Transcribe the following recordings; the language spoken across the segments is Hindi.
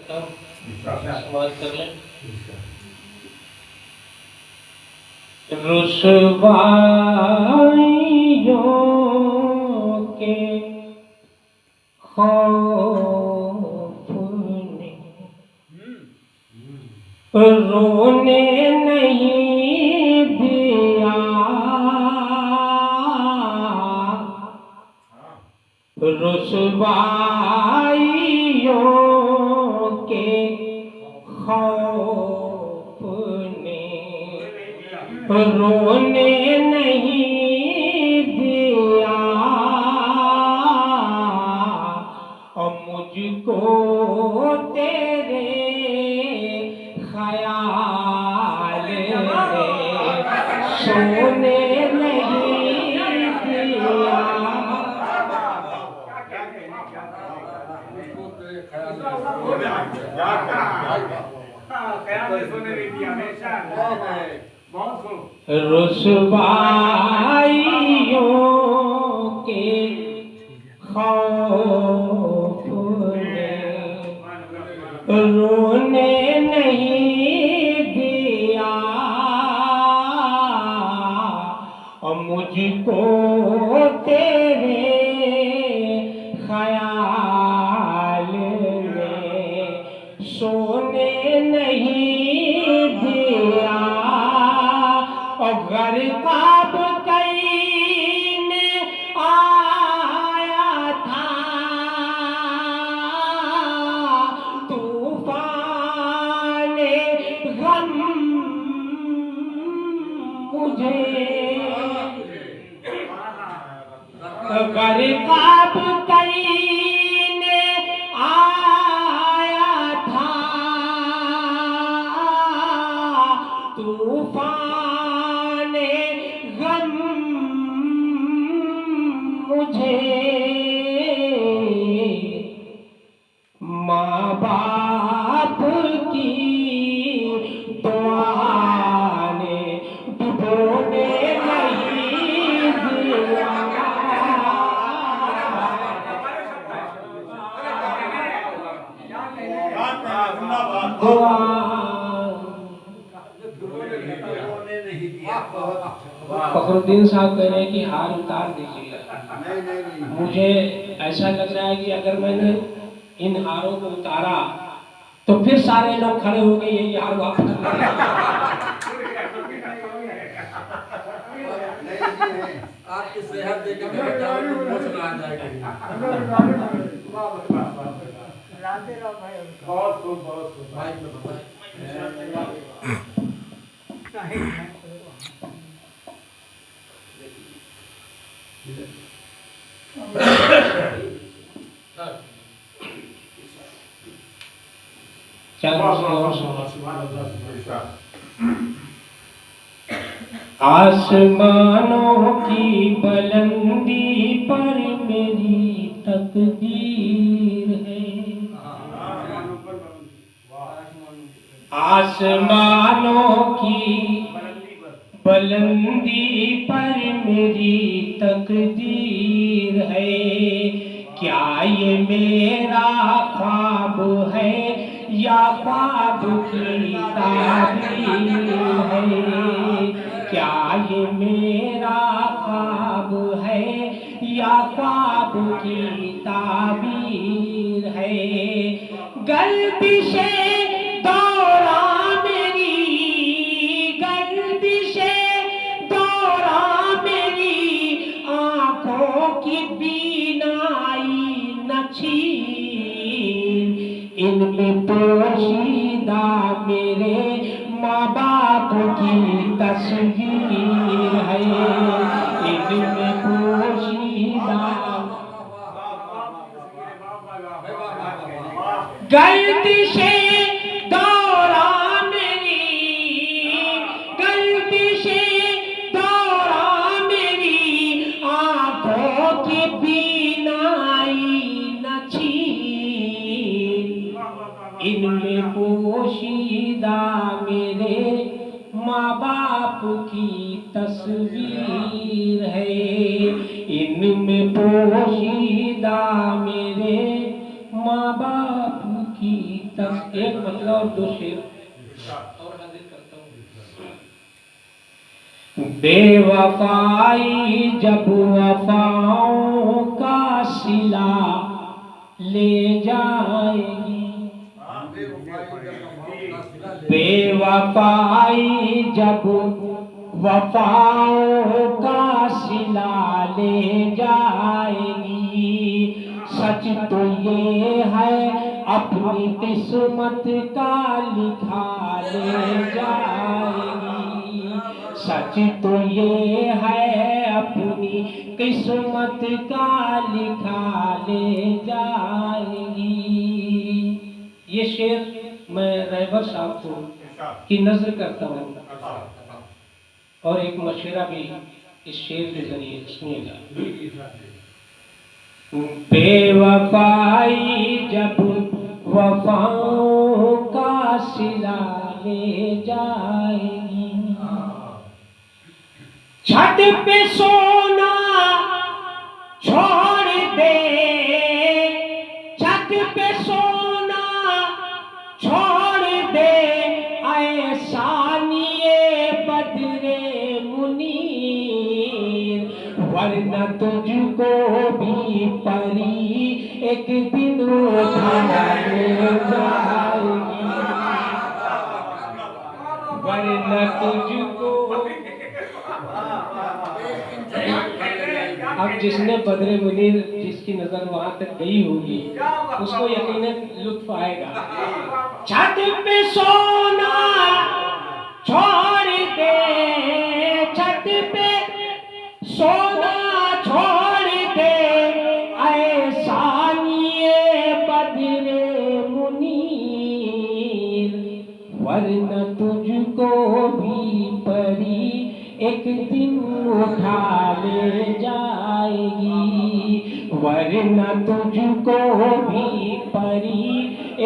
समाज कर लें। रुसवाइयों के खौफ ने रोने नहीं दिया, रुसवाइयों के खौफ ने रोने नहीं दिया, और मुझको तेरे ख्याल ने सोने नहीं दिया। रुसवाइयों के खौफ ने रोने नहीं दिया, और मुझको तेरे ख्याल ने सोने नहीं दिया, और गर्काब कईन आया था तूफान गम मुझे, गर्काब कईन आया था तूफान गम मुझे, माँ बाप की दुआ ने डुबोने नहीं दिया। फखरुद्दीन साहब कह रहे हैं कि हार उतार दीजिए। मुझे ऐसा लग रहा है कि अगर मैंने इन हारों को उतारा तो फिर सारे लोग खड़े हो गए ये हार वापस ले आपकी सेहत देखकर बहुत खूब भाई आसमानों की बुलंदी पर मेरी तकदीर है, आसमानों की बुलंदी पर मेरी तकदीर है, क्या ये मेरा ख्वाब है या ख्वाब की ताबीर है, क्या ये मेरा ख्वाब है या ख्वाब की ताबीर है, गर्दिशे दौरा मेरी, गर्दिशे दौरा मेरी आंखों की बीनाई न छीन, इनमें पोशीदा मेरे माँ बाप की तस्वीर है, इनमें पोशीदा गर्दिशे दौरा मेरी, गर्दिशे दौरा मेरी आंखों की बीनाई न छीन, इनमें पोशीदा मेरे माँ बाप की तस्वीर है, इनमें पोशीदा मेरे माँ बाप की तक एक मतलब और दो शेर और हाजिर करता हूँ। बेवफाई जब वफाओं का सिला ले जाएगी, बेवफाई जब वफाओं का सिला ले जाएगी, सच तो ये है अपनी किस्मत का लिखा ले जाएगी, सच तो ये है अपनी किस्मत का लिखा ले जाएगी। ये शेर मैं रहबर साहब को की नजर करता हूँ और एक मशवरा भी इस शेर के जरिए सुनिएगा। बेवफाई जब वफाओं का सिला ले जाएगी, छत पे सोना छोड़ दे, छत पे सोना छोड़ दे, ऐसा निये बदरे मुनीर, वरना तुझको भी परी एक दिन उठा ले जाएगी, वरना तुझको। अब जिसने बदरे मुनीर जिसकी नजर वहां तक गई होगी उसको यकीनन लुत्फ आएगा। छत पे सोना छोड़ दे, छत पे सोना छोड़ दे, ऐसा निये बदरे मुनीर, वरना तुझको भी परी एक दिन उठा ले जाएगी, वरना तुझको भी परी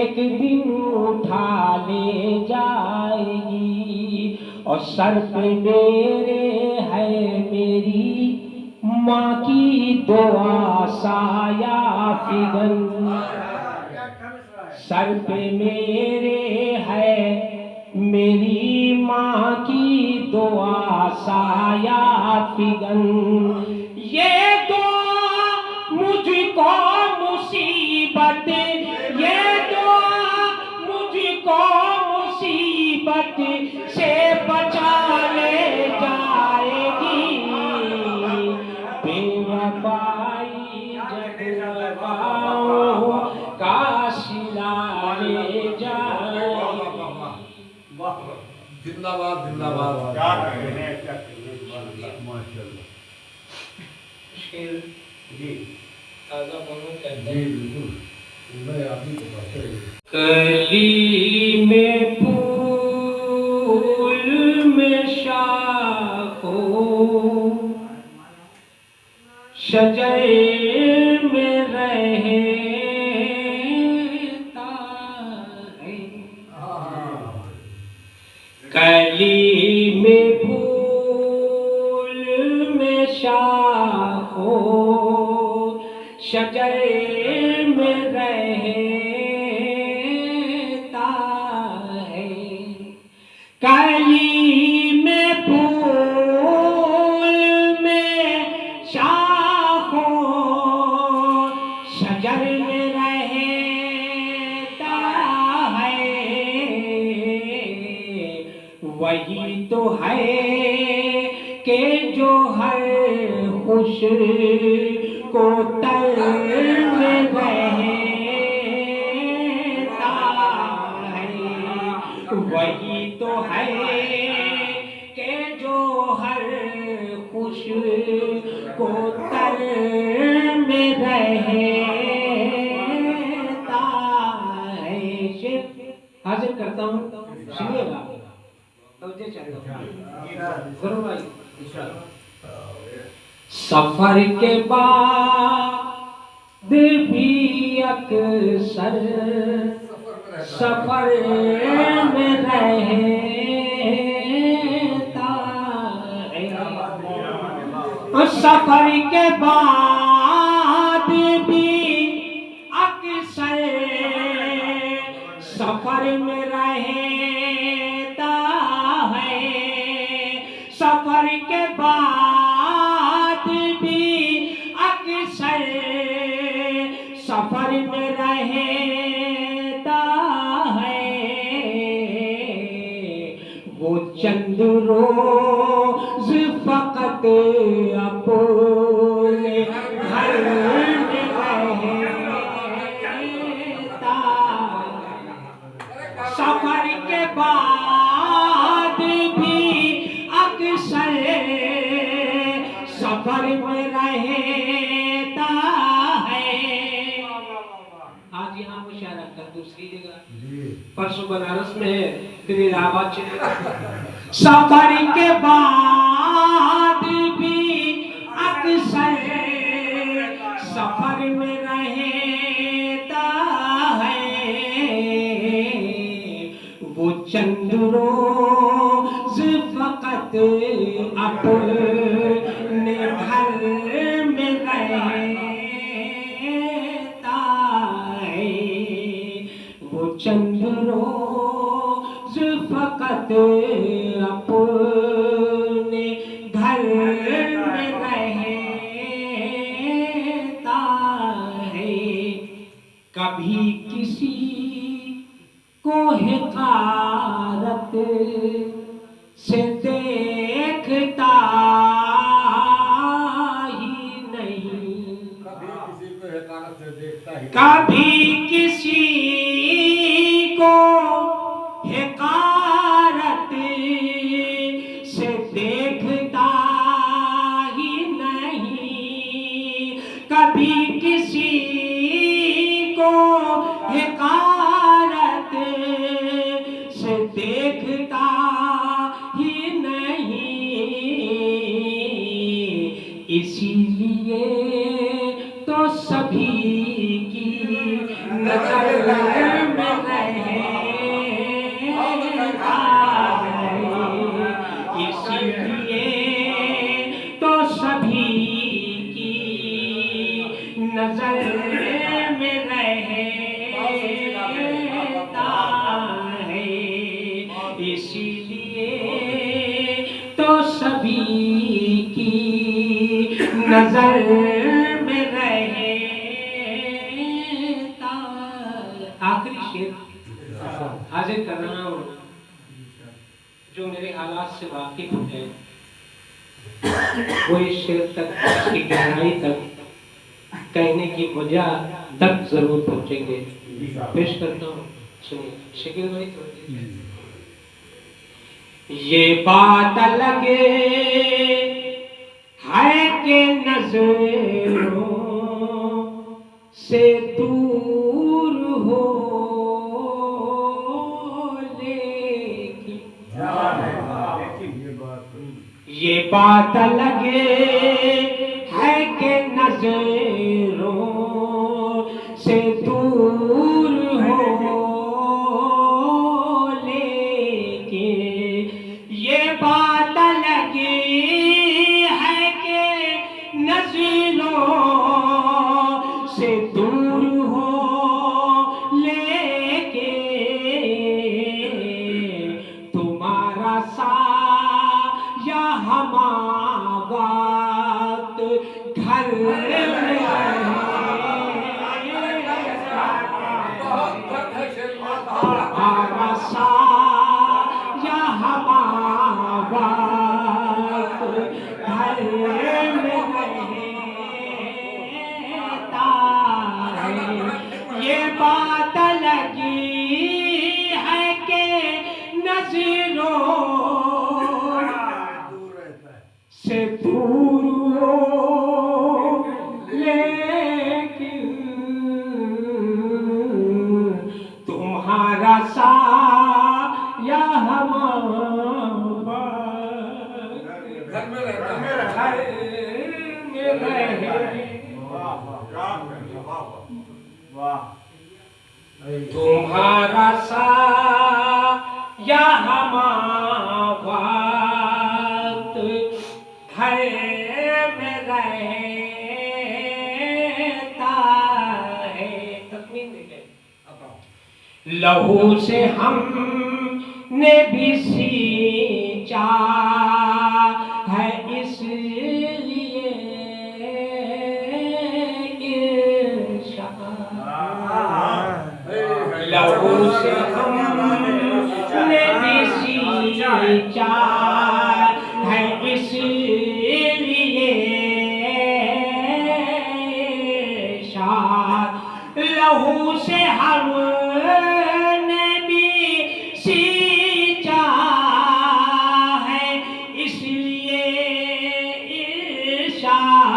एक दिन उठा ले जाएगी। और सर पे मेरे है मेरी माँ की दुआ साया फिगन, सर पे मेरे है मेरी माँ की दुआ साया फिगन, ये दुआ मुझको मुसीबत, ये दुआ मुझको मुसीबत से बचा ले जाएगी, बेवफाई जब वफाओं का सिला ले जाएगी। जिंदाबाद जिंदाबाद। क्या कहने माशाल्लाह। शेर जी ताजा बोलना कहते जी हैं। बिल्कुल, मैं आप ही को बात कली में फूल में शाखों, शजर में रहता है, कली में फूल में शाखों, शजर में रहता है, कली में फूल में शाखों, शजर में रहता है, वही तो है कि जो हर खुश को तर में रहता है, वही तो है कि जो हर खुश को तर में रहता है। शेर हाजिर करता हूँ, सुनिएगा, तवज्जो चाहता हूँ, जरूर आइए। सफर के बाद भी अक्सर सफर में रहता है, और सफर के बाद भी अक्सर सफर में रहता है, सफर के बाद भी अक्सर सफर में रहता है। वो चंद रोज फकत अपने घर में रहता, सफर के बाद भी अक्सर सफर में रहता है। आज यहाँ मुशायरा कर दूसरी जगह, परसों बनारस में है, फिर इलाहाबाद चलेगा। सफर के बाद भी अक्सर सफर में रहता है। वो चंद रोज फकत अपने घर में रहता है। वो चंद रोज फकत अपने घर में रहता है। कभी किसी को हिकारत से देखता ही नहीं, कभी किसी को हकारत से देखता ही कभी किसी को हिकारत से देखता ही नहीं, कभी किसी को हिकारत से देखता ही नहीं। इसीलिए तो सभी की नजर में रहता है। इसीलिए तो सभी की नजर में रहता है। इसीलिए तो सभी की नजर में रहता। आखिरी शेर हाजिर कर रहा हूँ, जो मेरे हालात से वाकिफ है वो इस शेर तक, इसकी गहराई तक कहने की वजह तक जरूर पहुंचेंगे। पेश करता हूँ, सुनिए। शकील भाई ये बात लगे है कि नजरों से दूर हो, लेकिन ये बात लगे है कि नजरों से दूर हो, लेकिन ये बात लगी है कि नजरों से दूर हो, लेकिन तुम्हारा साया हमारा घर में हमारा साया हमारा घर में रहता है। ये बात लगी है कि नजरों से दूर हो, लेकिन तुम्हारा साया हमारा घर में रहता है। घर में रहे। तुम्हारा साया हमारा घर में रहता है। तस्मीन देखें, लहू से हमने भी सींचा है, इसलिए इरशाद। लहू से हमने भी सींचा है, इसलिए इरशाद। लहू से हमने भी सींचा है, इसलिए इरशाद।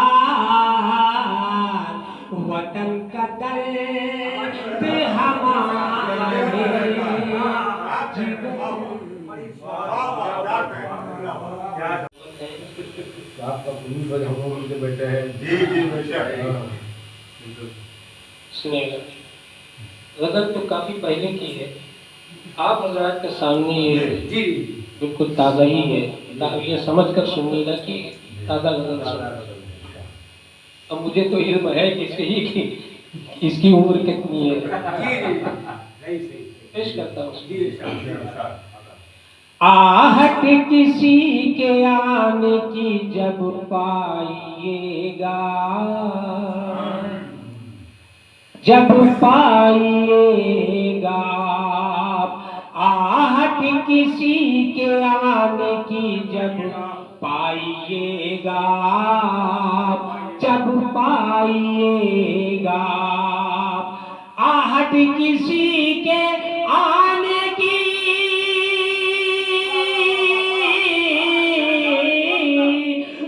वतन का दर्द हमारे आपका पुलिस बज हम लोग के बेटे हैं। जी जी बेशक। सुनिएगा, गजल तो काफी पहले की है, आप हजरात के सामने ये बिल्कुल ताज़ा ही है, ये समझ कर सुनिएगा कि ताज़ा गजल सुन। अब मुझे तो इल्म है कि इसकी उम्र कितनी है, पेश करता हूँ। आहट किसी के आने की जब पाइएगा, जब पाइएगा। आहट किसी के आने की जब पाइएगा, जब पाइएगा। आहट किसी के आने की,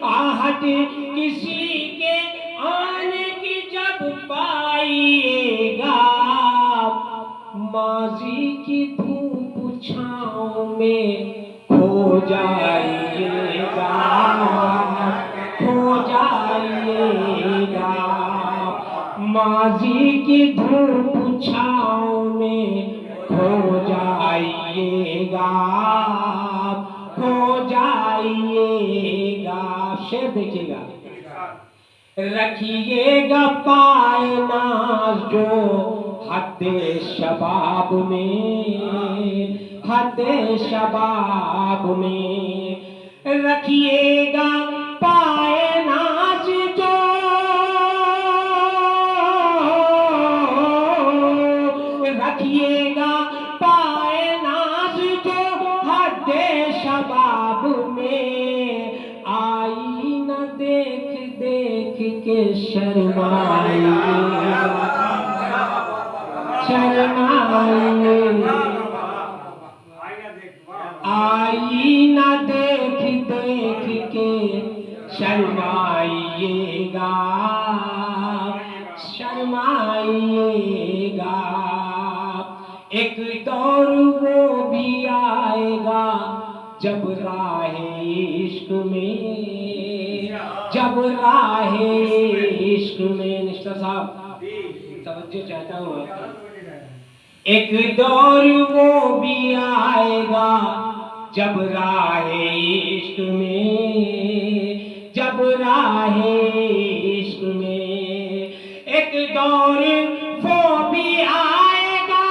आहट किसी के आने की जब पाइएगा, माजी की धूप छाँव में खो जाइएगा, खो जाइएगा। माजी की धूप छाँव में खो जाइएगा, खो जाइएगा। शेर देखिएगा, रखिएगा पाए नाज जो हद्दे शबाब में, हद्दे शबाब में। रखिएगा पाए नाज जो, रखिएगा पाए नाज जो हद्दे शबाब में। आई न देख देख के शर्माइएगा, शर्माइएगा। आई न देख देख के शर्माइएगा, शर्माइएगा। एक दौर वो भी आएगा जब राहे इश्क में, जब राहे इश्क में। निष्ठा साहब तवज्जो चाहता हूँ। एक दौर वो भी आएगा जब राहे इश्क में, जब राहे इश्क में। एक दौर वो भी आएगा,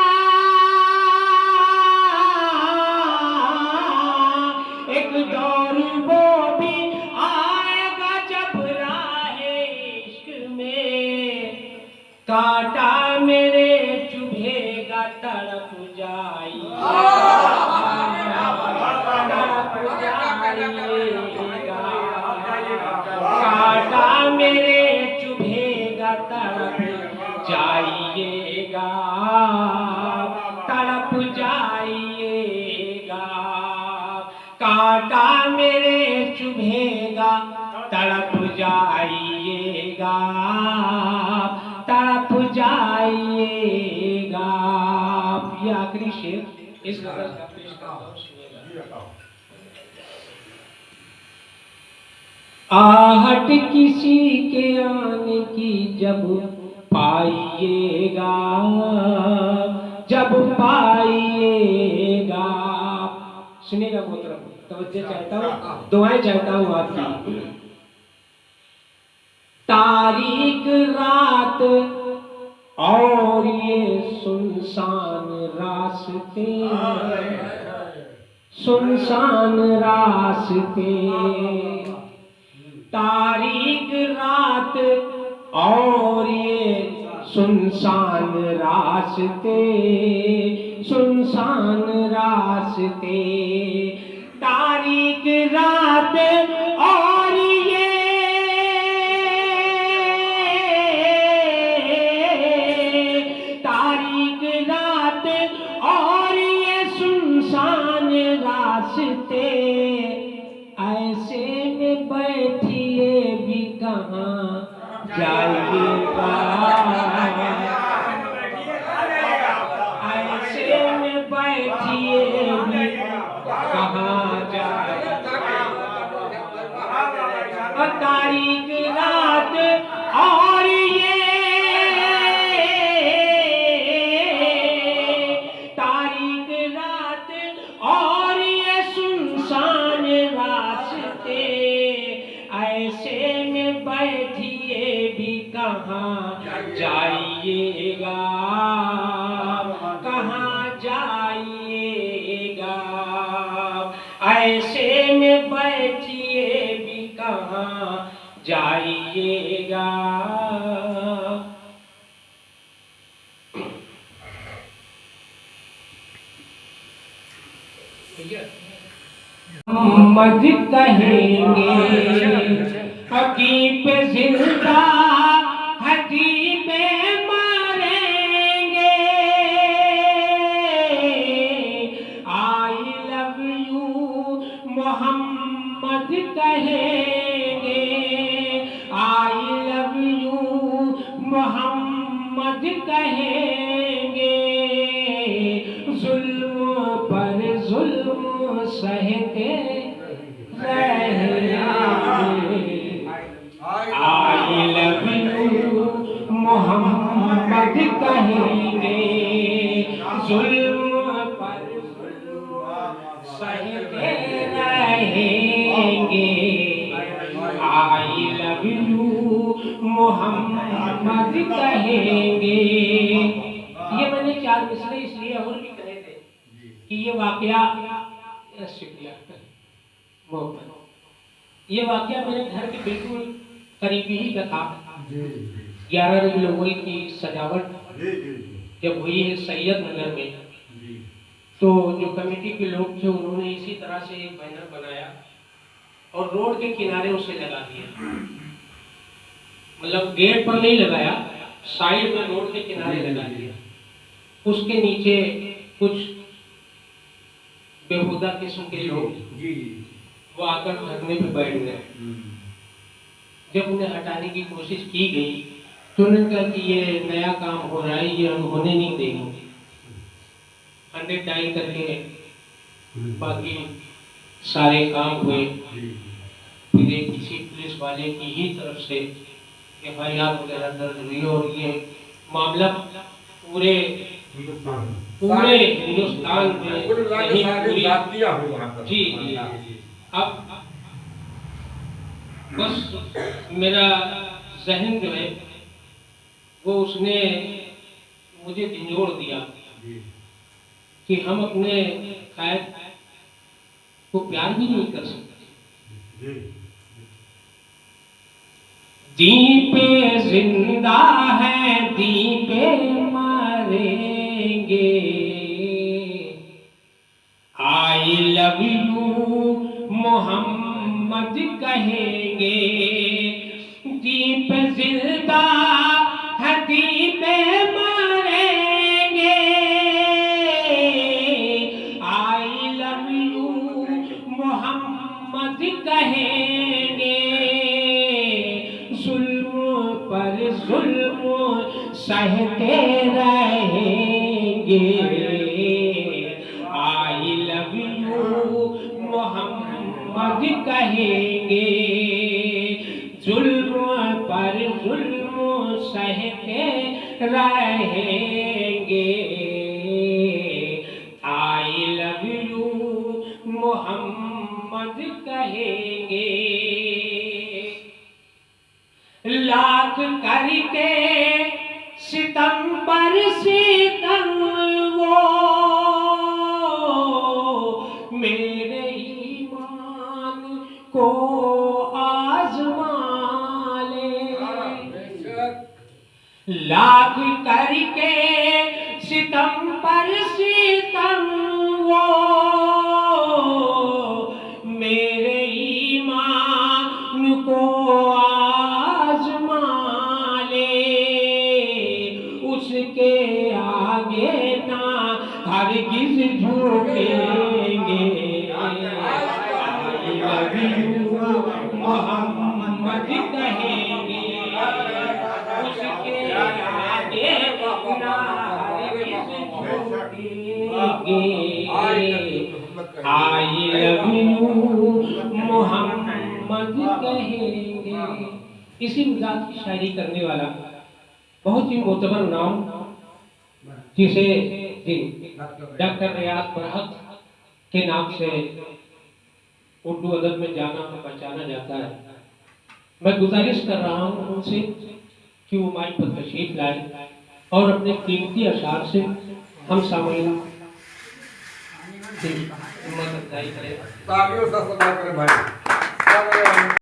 एक दौर वो भी आएगा जब राहे इश्क में। कांटा मेरे चुभेगा तड़प जाइएगा, तड़प जाइएगा। कांटा मेरे चुभेगा तड़प जाइएगा, तड़प जाइएगा। कांटा मेरे चुभेगा तड़प जाइएगा, तड़प जाइएगा। ये आखिरी शेर इस गजल का पेश करता हूँ, सुनिएगा। आहट किसी के आने की जब पाइएगा, जब पाइएगा। सुनिएगा मोहतरम, तवज्जो चाहता हूँ, दुआएं चाहता हूँ आपकी। तारीक रात और ये सुनसान रास्ते, सुनसान रास्ते, तारीक रात और ये सुनसान रास्ते, सुनसान रास्ते, तारीक रात और ये तारीक रात और ये सुनसान रास्ते, ऐसे में बैठिए भी कहाँ जाइएगा, ऐसे में बैठिए भी कहाँ जाइएगा। तारीक रात और ये तारीक रात और ये सुनसान रास्ते, ऐसे में बैठिए भी कहाँ जाइएगा, कहाँ जाइएगा, ऐसे में बैठिए भी कहाँ जाइएगा। मोहम्मद कहेंगे हकीम पे जिंदा, हकीम पे मरेंगे, आई लव यू मोहम्मद कहेंगे, आई लव यू मोहम्मद कहेंगे, जुल्म पर जुल्म सहते रहेंगे, आई लव यू मोहम्मद कहेंगे, जुल्म पर जुल्म सहते रहेंगे, आई लव यू मोहम्मद कहेंगे। ये मैंने 4 मिसरे इसलिए और भी कहे थे कि ये वाकया, शुक्रिया मोहम्मद, ये वाकया मेरे घर के बिल्कुल करीबी ही का था। 11 रबीउल अव्वल की सजावट जब हुई है सैयद नगर में, तो जो कमेटी के लोग थे उन्होंने इसी तरह से एक बैनर बनाया और रोड के किनारे उसे लगा दिया, मतलब गेट पर नहीं लगाया, साइड में रोड के किनारे लगा दिया। उसके नीचे कुछ बेहुदा किस्म के लोग वो आकर धरने पे बैठ गए। जब उन्हें हटाने की कोशिश की गई तो उन्होंने कहा कि ये नया काम हो रहा है, ये हम होने नहीं देंगे। 100 डायल करके बाकी सारे काम हुए। फिर एक किसी पुलिस वाले की ही तरफ से FIR वगैरह दर्ज हुई और ये मामला पूरे हिंदुस्तान में जी जी। अब बस मेरा जहन जो है वो उसने मुझे झंझोड़ दिया कि हम अपने कैद को प्यार भी नहीं कर सकते। दी पे जिंदा है, दी पे मरेंगे, आई लव यू मोहम्मद कहेंगे, दी पे जिंदा है, दी पे मरेंगे, आई लव यू मोहम्मद कहेंगे, जुल्म पर जुल्म सहते रहेंगे, आई लव यू मोहम्मद कहेंगे, जुल्म पर जुल्म सहते रहेंगे, आई लव यू मोहम्मद कहेंगे। लाख करके सितम पर सितम वो मेरे ईमान को आजमा ले, लाख करके सितम पर सितम वो मेरे ईमान को आजमा ले, उसके आगे ना हरगिज़ झुकेंगे। I love you मोहम्मद कहेंगे, उसके आगे ना हरगिज़ झुकेंगे। I love you मोहम्मद कहेंगे। इसी मिजाज की शायरी करने वाला बहुत ही मोतबर नाम, जिसे डॉक्टर रियाज बरहक के नाम से उर्दू अदब में जाना और पहचाना जाता है। मैं गुजारिश कर रहा हूँ उनसे कि वो माइक पर तशरीफ लाए और अपने कीमती अशार से हम सामईन की हिम्मत अफजाई करें। तालियों से सदा करें भाई।